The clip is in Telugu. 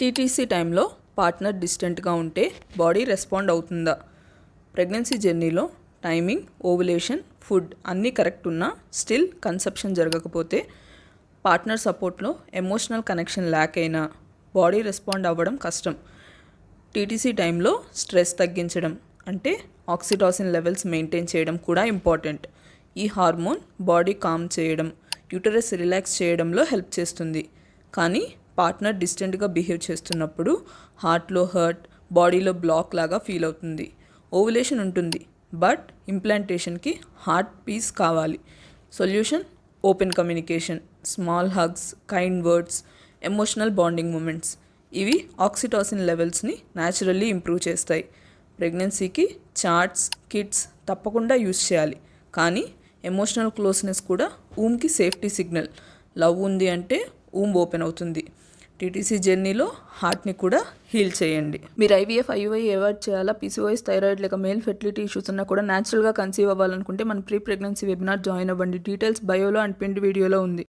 టీటీసీ టైంలో పార్ట్నర్ డిస్టెంట్గా ఉంటే బాడీ రెస్పాండ్ అవుతుందా? ప్రెగ్నెన్సీ జర్నీలో టైమింగ్, ఓవులేషన్, ఫుడ్ అన్నీ కరెక్ట్ ఉన్నా స్టిల్ కన్సెప్షన్ జరగకపోతే, పార్ట్నర్ సపోర్ట్లో ఎమోషనల్ కనెక్షన్ ల్యాక్ అయినా బాడీ రెస్పాండ్ అవ్వడం కష్టం. టీటీసీ టైంలో స్ట్రెస్ తగ్గించడం అంటే ఆక్సిటాసిన్ లెవెల్స్ మెయింటైన్ చేయడం కూడా ఇంపార్టెంట్. ఈ హార్మోన్ బాడీ కామ్ చేయడం, యూటరస్ రిలాక్స్ చేయడంలో హెల్ప్ చేస్తుంది. కానీ పార్ట్నర్ డిస్టెంట్గా బిహేవ్ చేస్తున్నప్పుడు హార్ట్లో హర్ట్, బాడీలో బ్లాక్ లాగా ఫీల్ అవుతుంది. ఓవులేషన్ ఉంటుంది, బట్ ఇంప్లాంటేషన్కి హార్ట్ పీస్ కావాలి. Solution open communication, small hugs, kind words, emotional bonding moments. ఇవి ఆక్సిటాసిన్ లెవెల్స్ని న్యాచురల్లీ ఇంప్రూవ్ చేస్తాయి. ప్రెగ్నెన్సీకి చార్ట్స్, కిట్స్ తప్పకుండా యూస్ చేయాలి. కానీ ఎమోషనల్ క్లోజ్నెస్ కూడా ఊమ్కి సేఫ్టీ సిగ్నల్. లవ్ ఉంది అంటే ఊమ్ ఓపెన్ అవుతుంది. టీటీసీ జర్నీలో హార్ట్ని కూడా హీల్ చేయండి. మీరు ఐవీఎఫ్, ఐయుఐ అవాయిడ్ చేయాలా? పీసీఓఎస్, థైరాయిడ్ లేక మేల్ ఫెర్టిలిటీ ఇష్యూస్ ఉన్నా కూడా న్యాచురల్గా కన్సీవ్ అవ్వాలనుకుంటే మన ప్రీ ప్రెగ్నెన్సీ వెబినార్ జాయిన్ అవ్వండి. డీటెయిల్స్ బయోలో అండ్ పిన్ వీడియోలో ఉంది.